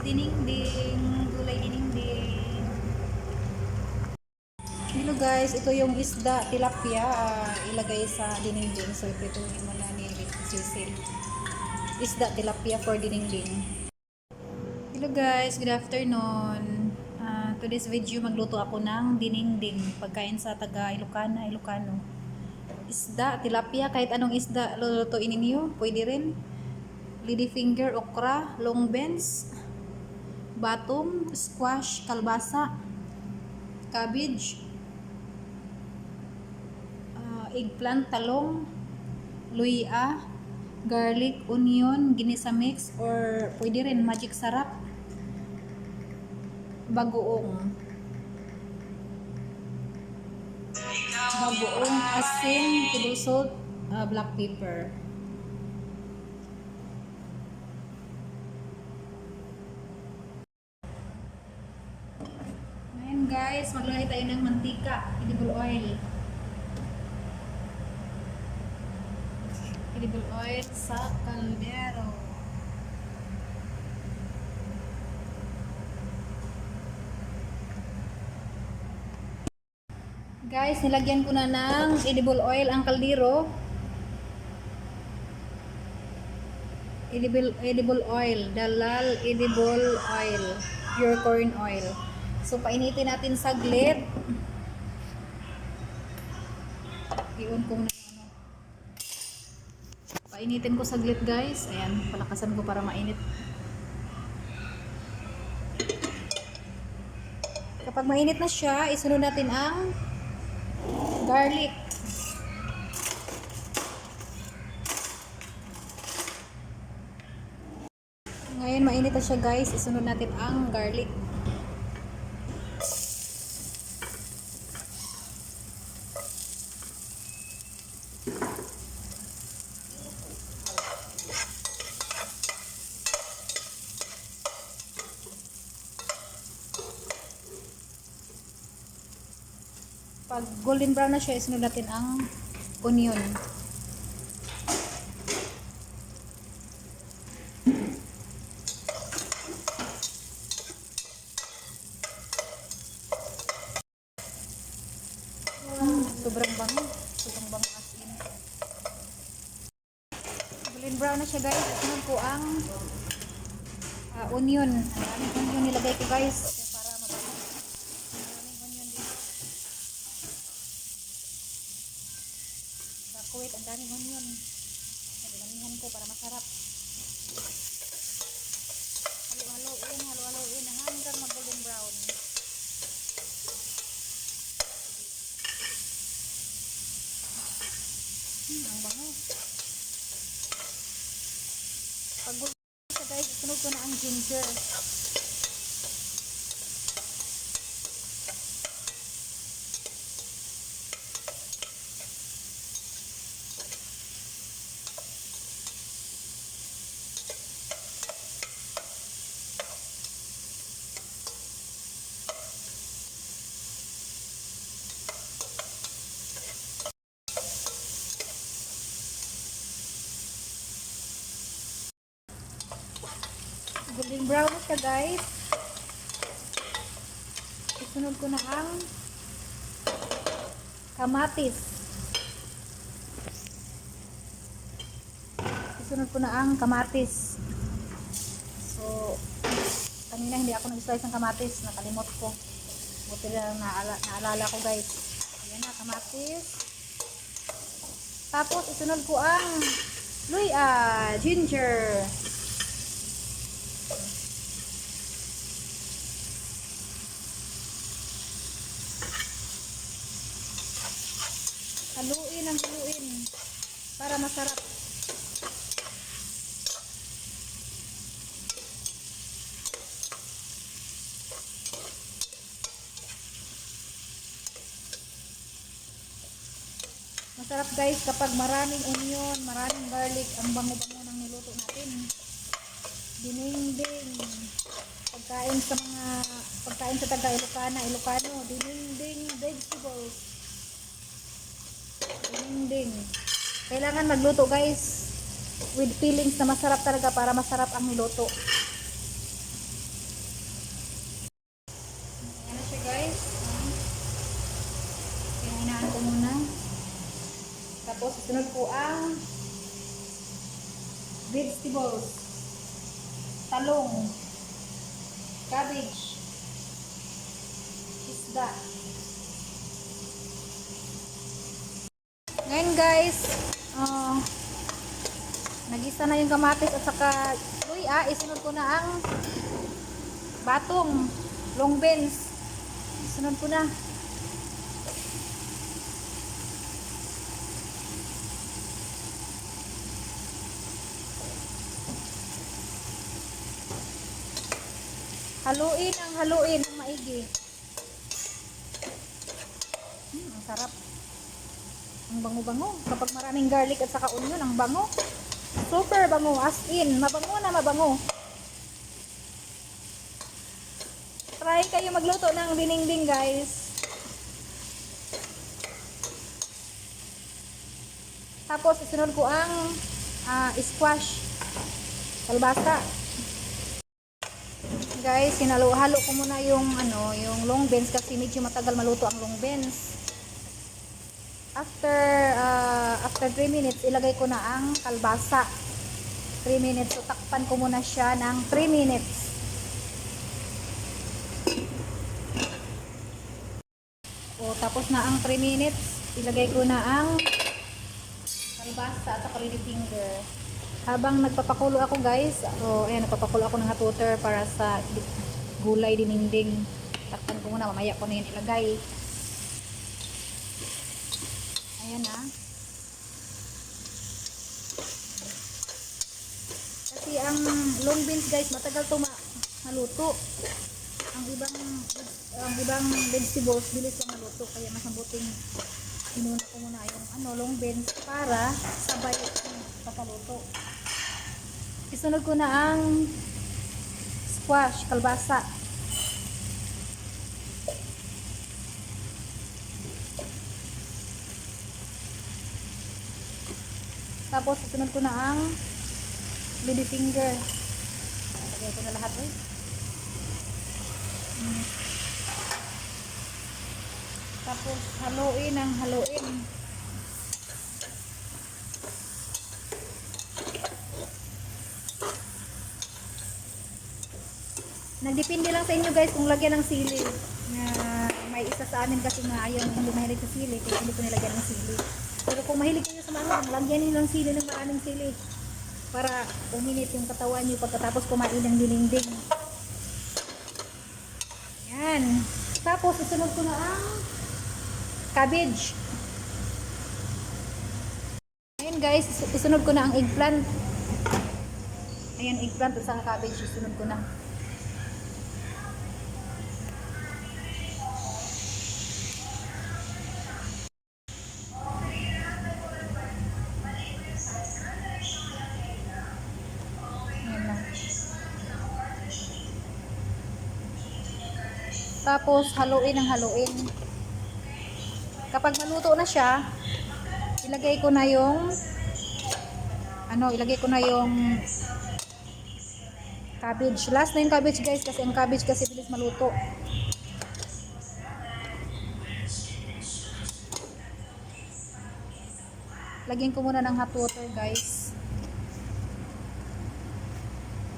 dinengdeng, gulay dinengdeng. Hello guys, ito yung isda, tilapia, ilagay sa dinengdeng. So iprituhin mo na ni Cecil. Isda, tilapia for dinengdeng. Hello guys, good afternoon. Today's video, magluto ako ng dinengdeng. Pagkain sa taga Ilocano. Isda, tilapia, kahit anong isda lulutuin ninyo, pwede rin. Ladyfinger, okra, long beans, batong, squash, kalbasa, cabbage, eggplant, talong, luya, garlic, onion, ginisa mix, or pwede rin magic sarap, bagoong, asin, table salt, black pepper. Ngayon guys, maglagay tayo ng mantika, edible oil. Edible oil sa kaldero. Guys, nilagyan ko na ng edible oil ang kaldero. Edible oil, Dalal edible oil, pure corn oil. So painitin natin saglit. I-on ko muna yung ano. Painitin ko saglit guys. Ayan, palakasan ko para mainit. Kapag mainit na siya, isunod natin ang garlic. Ngayon mainit na siya guys, isunod natin ang garlic. Pag golden brown na siya, isunod natin ang onion. Sobrang bango asin. Golden brown na siya guys, isunod ko ang onion. Ang onion nilagay ko guys para mabango. Maraming onion din. Wait, ang daming onion. Nagdamihan ko para masarap. Halo-haloin hanggang mag-golden brown. Ang bango. Pag golden siya guys, sunod ko na ang ginger. Golden brown na siya guys. Isunod ko na ang kamatis. So, kanina hindi ako nag-slice ng kamatis. Nakalimot ko. Buti lang naalala ko guys. Ayan na, kamatis. Tapos, isunod ko ang luya, ginger. Haluin para masarap. Masarap guys kapag maraming onion, maraming garlic, ang bango-bango ng niluto natin. Dinengdeng. Pagkain sa taga Ilocano, dinengdeng vegetables. Dinengdeng. Kailangan magluto guys with feelings na masarap talaga para masarap ang niluto. Sunod ko ang vegetables. Talong, cabbage, isda. Ngayon guys, nagisa na yung kamatis at saka luya. Isunod ko na ang batong, long beans. Isunod ko na. Haluin ng maigi. Ang sarap. Ang bango-bango. Kapag maraming garlic at saka onion, ang bango. Super bango. As in, mabango na mabango. Try kayo magluto ng dinding guys. Tapos, isunod ko ang squash. Kalbasa. Guys, hinalo-halo ko muna yung long beans kasi medyo matagal maluto ang long beans. After 3 minutes, ilagay ko na ang kalbasa. 3 minutes. So, takpan ko muna siya ng 3 minutes. O, tapos na ang 3 minutes, ilagay ko na ang kalbasa at saka lady finger. Habang nagpapakulo ako guys, ayan, nagpapakulo ako ng hot water para sa gulay dininding. Takpan ko muna, mamaya ko na yun ilagay. Ayan na. Kasi ang long beans guys, matagal to maluto. Ang ibang vegetables, bilis lang maluto. Kaya mas mabuting inuna ko muna yung long beans para sabay pagkaluto. Isunod ko na ang squash, kalbasa. Tapos isunod ko na ang lady finger. Lagay ko na lahat Tapos haluin ng haluin. Nagdepende lang sa inyo guys kung lagyan ng sili. May isa sa amin kasi nga ayaw hindi mahilig sa sili, kaya hindi ko nilagyan ng sili. Pero kung mahilig kayo sa manok, lagyan niyo ng sili, ng maraming sili para uminit yung katawan niyo pagkatapos kumain ng dinding. Yan. Tapos isunod ko na ang cabbage. Ayan guys, isunod ko na ang eggplant. Ayan, eggplant at saka cabbage, isunod ko na. Tapos haluin ng haluin. Kapag maluto na siya, ilagay ko na yung cabbage. Last na yung cabbage guys kasi ang cabbage kasi bilis maluto. Lagyan ko muna ng hot water guys.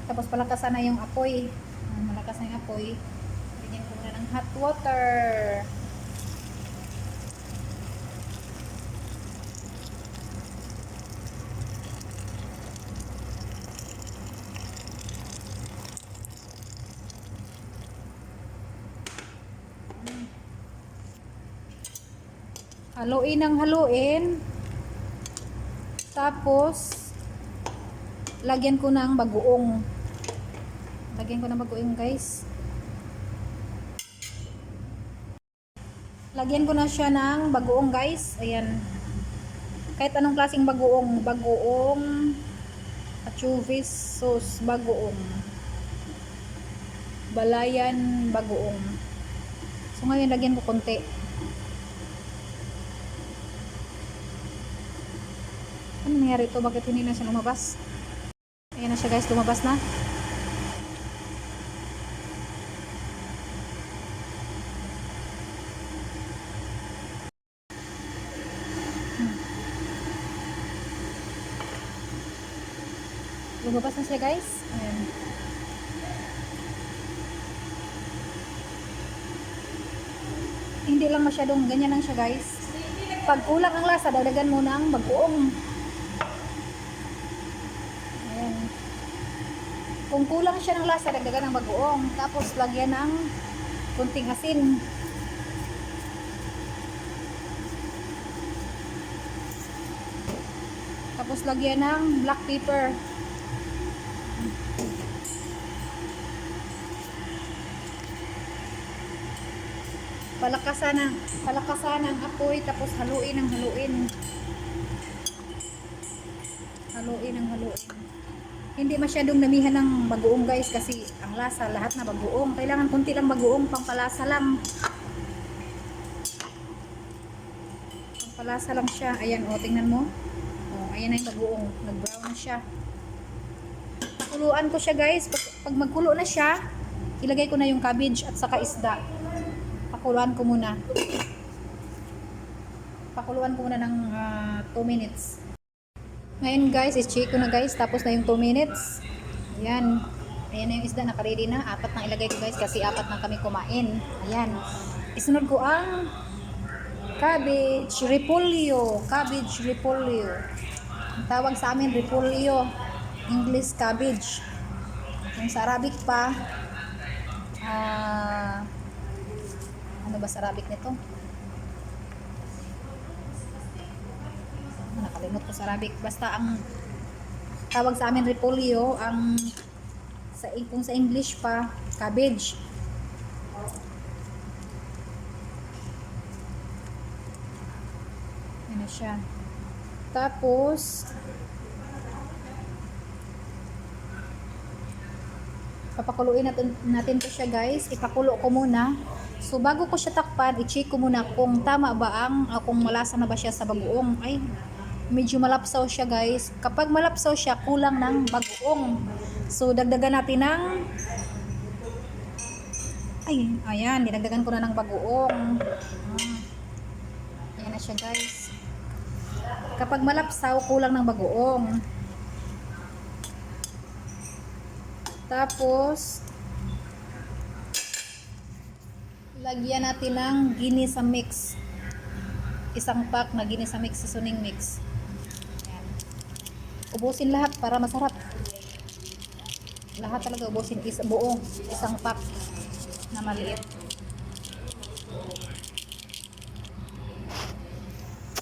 Tapos palakasan na yung apoy. Malakas na yung apoy. Lagyan ko muna ng hot water. Haluin ng haluin. Tapos lagyan ko ng bagoong. Lagyan ko ng bagoong guys. Lagyan ko na siya ng bagoong guys. Ayan. Kahit anong klaseng bagoong. Bagoong achovis sauce bagoong. Balayan bagoong. So ngayon lagyan ko konti. Ano nangyari ito? Bakit hindi na siya lumabas? Ayan na siya guys, lumabas na. Lumabas na siya guys. Ayan. Hindi lang masyadong ganyan lang siya guys. Pag kulang ang lasa, dagdagan mo ng bagoong. Ayan. Kung kulang siya ng lasa, dagdagan ng bagoong. Tapos lagyan ng kunting asin. Tapos lagyan ng black pepper. Palakasan ng apoy, tapos haluin ng haluin. Haluin ng haluin. Hindi masyadong damihan ng bagoong guys, kasi ang lasa lahat na bagoong. Kailangan konti lang bagoong, pampalasa lang. Pampalasa lang siya. Ayan, o, tingnan mo. O, ayan na yung bagoong. Nag-brown na siya. Pakuluan ko siya guys. Pag magkulo na siya, ilagay ko na yung cabbage at saka isda. Pakuluan ko muna. Pakuluan ko muna ng 2 minutes. Ngayon guys, i-check ko na guys. Tapos na yung 2 minutes. Ayan. Ayan na yung isda. Naka-ready na. 4 na ilagay ko guys kasi 4 na kami kumain. Ayan. Isunod ko ang cabbage repolyo. Cabbage repolyo. Ang tawag sa amin repolyo. English cabbage. Kung sa Arabic pa, ano ba sa Arabic nito? Nakalimot ko sa Arabic. Basta ang tawag sa amin repolyo, ang kung sa English pa, cabbage. Yan na siya. Tapos papakuluin natin to siya guys. Ipakulo ko muna. So bago ko siya takpan, i-check ko muna kung tama ba kung malasa na ba siya sa bagoong. Ay, medyo malapsaw siya guys. Kapag malapsaw siya, kulang ng bagoong. So dagdagan natin ng ayan, dinagdagan ko na ng bagoong. Ayan na siya guys. Kapag malapsaw, kulang ng bagoong. Tapos lagyan natin ng ginisa mix. Isang pack na ginisa mix, seasoning mix. Ayan. Ubusin lahat para masarap. Lahat talaga ubusin, buo. Isang pack na maliit.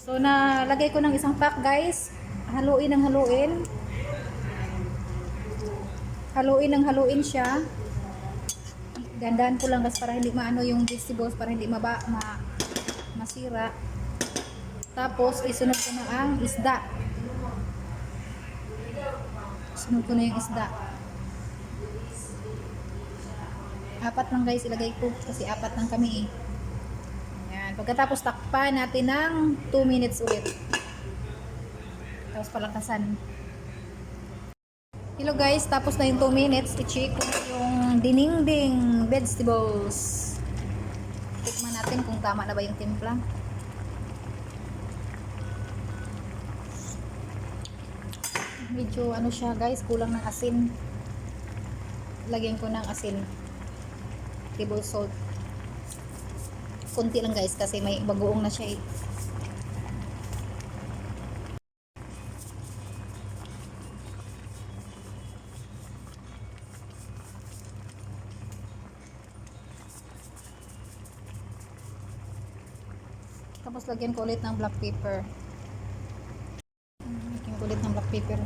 So nalagay ko ng isang pack guys. Haluin ng haluin. Haluin ng haluin siya. Gandaan ko lang guys para hindi maano yung vegetables, para hindi masira. Tapos isunod ko na ang isda. Sunod ko na yung isda. 4 lang guys ilagay ko kasi 4 lang kami eh. Ayan. Pagkatapos takpan natin ng 2 minutes ulit. Tapos palakasan. Hello guys, tapos na yung 2 minutes. I-check ko yung dininding vegetables. Tikman natin kung tama na ba yung timpla. Medyo ano siya guys, kulang ng asin. Lagyan ko ng asin. Table salt. Kunti lang guys kasi may bagoong na siya eh. Tapos lagyan ko ulit ng black pepper. Lagyan ko ulit ng black pepper.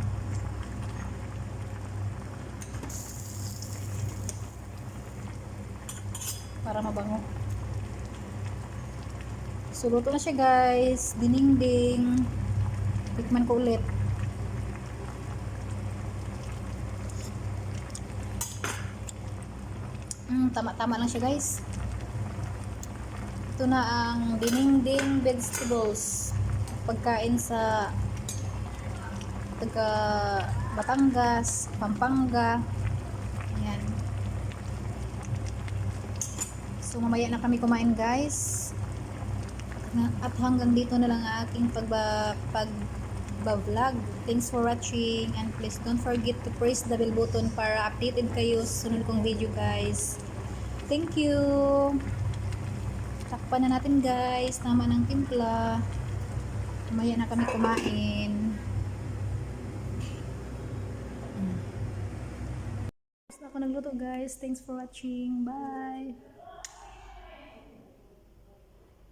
Para mabango. So luto na siya guys. Dininding. Tikman ko ulit. Tama-tama lang siya guys. Ito na ang dininding vegetables. Pagkain sa taga Batangas, Pampanga. Ayan. So mamaya na kami kumain guys. At hanggang dito na lang ang aking magba-vlog. Thanks for watching and please don't forget to press the bell button para updated kayo sa sunod kong video guys. Thank you! Takpan na natin guys. Tama ng timpla. Mamaya na kami kumain. Basta ako nagluto guys. Thanks for watching. Bye!